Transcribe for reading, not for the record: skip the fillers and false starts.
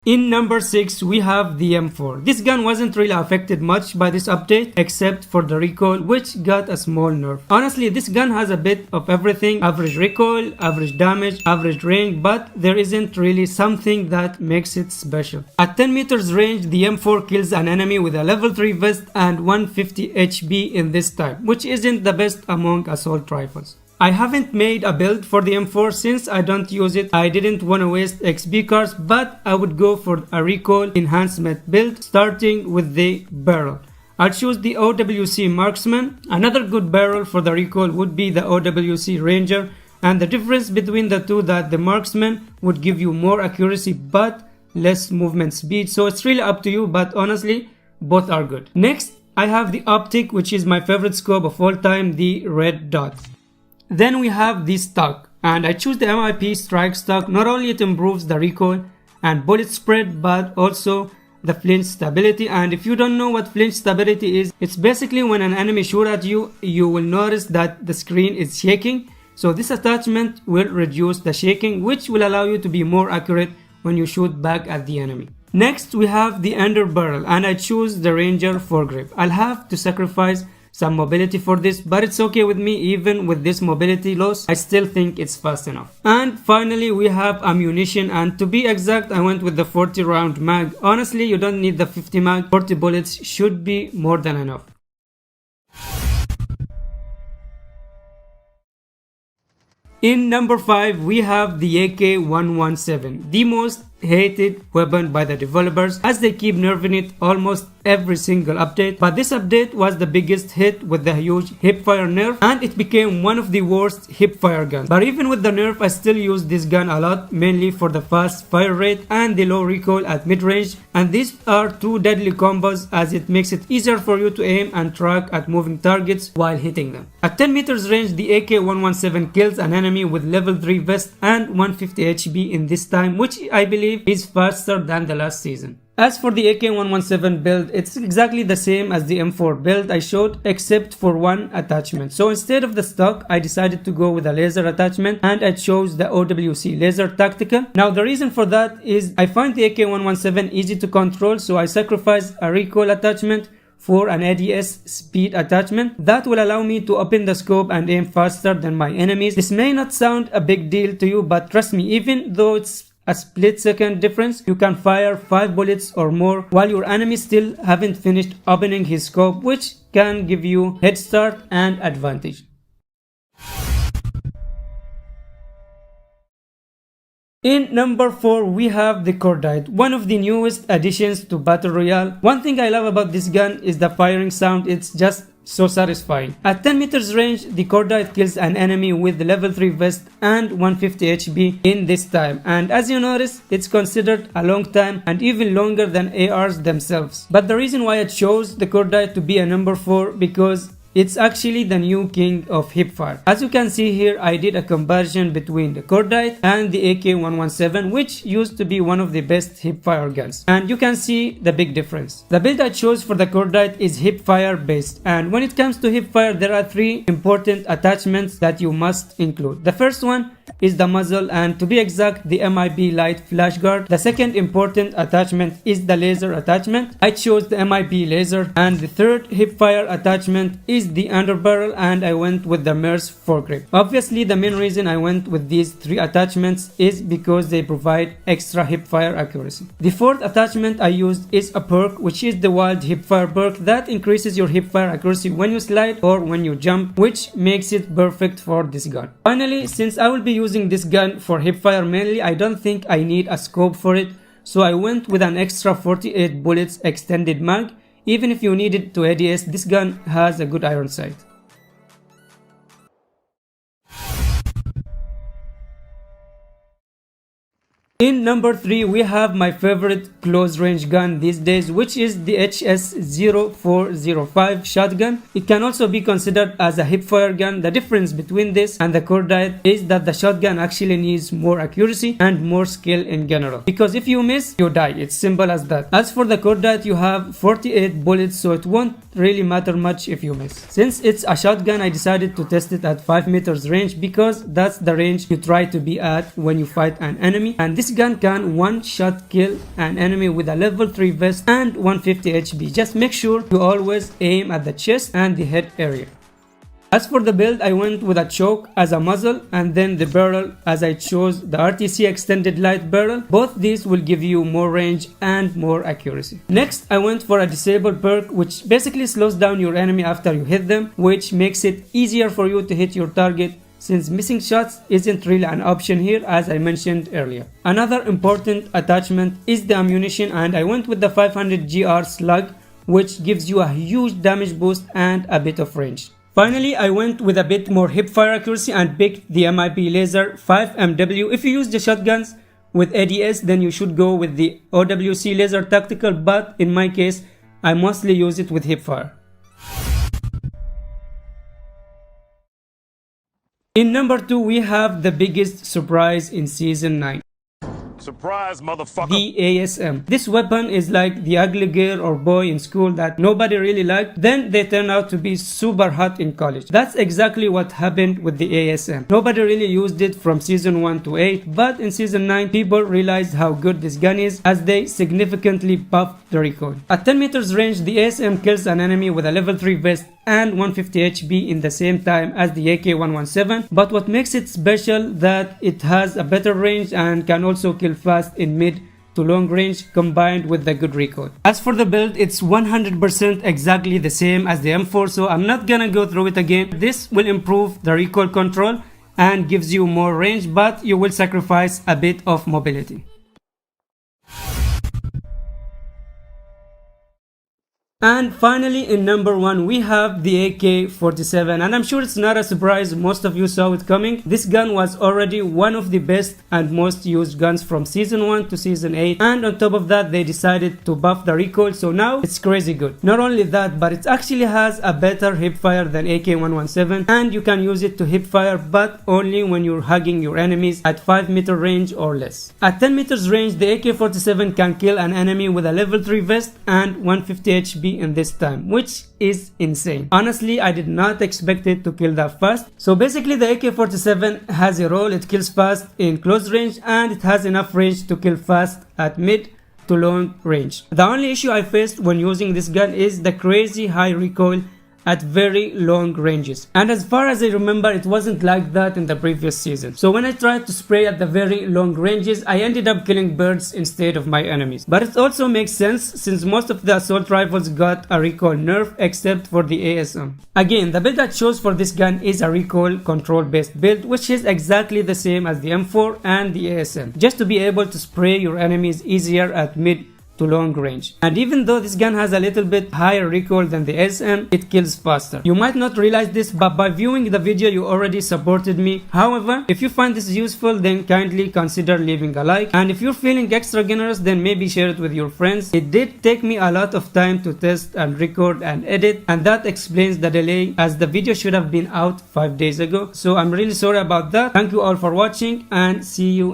In number 6 we have the M4. This gun wasn't really affected much by this update except for the recoil, which got a small nerf. Honestly, this gun has a bit of everything: average recoil, average damage, average range, but there isn't really something that makes it special. At 10 meters range, the M4 kills an enemy with a level 3 vest and 150 HP in this time, which isn't the best among assault rifles. I haven't made a build for the M4 since I don't use it. I didn't want to waste XP cards, but I would go for a recoil enhancement build starting with the barrel. I'll choose the OWC Marksman. Another good barrel for the recoil would be the OWC Ranger, and the difference between the two that the Marksman would give you more accuracy but less movement speed, so it's really up to you, but honestly both are good. Next I have the Optic, which is my favorite scope of all time, the red dot. Then we have the stock, and I choose the MIP strike stock. Not only it improves the recoil and bullet spread, but also the flinch stability. And if you don't know what flinch stability is, it's basically when an enemy shoots at you, you will notice that the screen is shaking. So this attachment will reduce the shaking, which will allow you to be more accurate when you shoot back at the enemy. Next we have the underbarrel, and I choose the Ranger foregrip. I'll have to sacrifice some mobility for this, but it's okay with me. Even with this mobility loss, I still think it's fast enough. And finally we have ammunition, and to be exact I went with the 40 round mag. Honestly, you don't need the 50 mag, 40 bullets should be more than enough. In number 5 we have the AK-117, the most hated weapon by the developers, as they keep nerfing it almost every single update. But this update was the biggest hit with the huge hipfire nerf, and it became one of the worst hipfire guns. But even with the nerf, I still use this gun a lot, mainly for the fast fire rate and the low recoil at mid-range, and these are two deadly combos as it makes it easier for you to aim and track at moving targets while hitting them. At 10 meters range, the AK-117 kills an enemy with level 3 vest and 150 HP in this time, which I believe is faster than the last season. As for the AK-117 build, it's exactly the same as the M4 build I showed, except for one attachment. So instead of the stock, I decided to go with a laser attachment, and I chose the OWC Laser Tactical. Now the reason for that is I find the AK-117 easy to control, so I sacrificed a recoil attachment for an ADS speed attachment that will allow me to open the scope and aim faster than my enemies. This may not sound a big deal to you, but trust me, even though it's a split second difference, you can fire 5 bullets or more while your enemy still haven't finished opening his scope, which can give you head start and advantage. In number 4 we have the Cordite, one of the newest additions to Battle Royale. One thing I love about this gun is the firing sound, it's just so satisfying. At 10 meters range, the Cordite kills an enemy with level 3 vest and 150 HP in this time, and as you notice, it's considered a long time and even longer than ARs themselves. But the reason why I chose the Cordite to be a number 4 because it's actually the new king of hipfire. As you can see here, I did a comparison between the Cordite and the AK-117, which used to be one of the best hipfire guns, and you can see the big difference. The build I chose for the Cordite is hipfire based, and when it comes to hipfire, there are 3 important attachments that you must include. The first one is the muzzle, and to be exact, the MIB light flash guard. The second important attachment is the laser attachment. I chose the MIB laser, and the third hipfire attachment is the underbarrel, and I went with the MERS foregrip. Obviously, the main reason I went with these 3 attachments is because they provide extra hipfire accuracy. The fourth attachment I used is a perk, which is the wild hipfire perk that increases your hipfire accuracy when you slide or when you jump, which makes it perfect for this gun. Finally, since I will be using this gun for hipfire mainly, I don't think I need a scope for it, so I went with an extra 48 bullets extended mag. Even if you need it to ADS, this gun has a good iron sight. In number 3 we have my favorite close range gun these days, which is the HS0405 shotgun. It can also be considered as a hipfire gun. The difference between this and the Cordite is that the shotgun actually needs more accuracy and more skill in general, because if you miss, you die. It's simple as that. As for the Cordite, you have 48 bullets, so it won't really matter much if you miss. Since it's a shotgun, I decided to test it at 5 meters range because that's the range you try to be at when you fight an enemy, and this gun can one-shot kill an enemy with a level 3 vest and 150 HP. Just make sure you always aim at the chest and the head area. As for the build, I went with a choke as a muzzle and then the barrel as I chose the RTC extended light barrel. Both these will give you more range and more accuracy. Next, I went for a disable perk which basically slows down your enemy after you hit them, which makes it easier for you to hit your target since missing shots isn't really an option here as I mentioned earlier. Another important attachment is the ammunition, and I went with the 500 GR slug, which gives you a huge damage boost and a bit of range. Finally, I went with a bit more hipfire accuracy and picked the MIP Laser 5MW. If you use the shotguns with ADS, then you should go with the OWC Laser Tactical, but in my case, I mostly use it with hipfire. In number 2, we have the biggest surprise in Season 9. Surprise, motherfucker! The ASM. This weapon is like the ugly girl or boy in school that nobody really liked, then they turn out to be super hot in college. That's exactly what happened with the ASM. Nobody really used it from Season 1 to 8, but in Season 9 people realized how good this gun is as they significantly buffed the recoil. At 10 meters range, the ASM kills an enemy with a level 3 vest and 150 HP in the same time as the AK-117, but what makes it special that it has a better range and can also kill fast in mid to long range combined with the good recoil. As for the build, it's 100% exactly the same as the M4, so I'm not gonna go through it again. This will improve the recoil control and gives you more range, but you will sacrifice a bit of mobility. And finally, in number 1, we have the AK-47, and I'm sure it's not a surprise, most of you saw it coming. This gun was already one of the best and most used guns from Season 1 to Season 8, and on top of that they decided to buff the recoil, so now it's crazy good. Not only that, but it actually has a better hipfire than AK-117, and you can use it to hipfire, but only when you're hugging your enemies at 5 meter range or less. At 10 meters range, the AK-47 can kill an enemy with a level 3 vest and 150 HP in this time, which is insane. Honestly, I did not expect it to kill that fast. So basically the AK-47 has a role, it kills fast in close range and it has enough range to kill fast at mid to long range. The only issue I faced when using this gun is the crazy high recoil at very long ranges, and as far as I remember it wasn't like that in the previous season. So when I tried to spray at the very long ranges, I ended up killing birds instead of my enemies. But it also makes sense since most of the assault rifles got a recoil nerf except for the ASM. Again, the build I chose for this gun is a recoil control based build, which is exactly the same as the M4 and the ASM, just to be able to spray your enemies easier at mid to long range. And even though this gun has a little bit higher recoil than the SM, it kills faster. You might not realize this, but by viewing the video you already supported me. However, if you find this useful, then kindly consider leaving a like, and if you're feeling extra generous, then maybe share it with your friends. It did take me a lot of time to test and record and edit, and that explains the delay as the video should have been out 5 days ago, so I'm really sorry about that. Thank you all for watching and see you in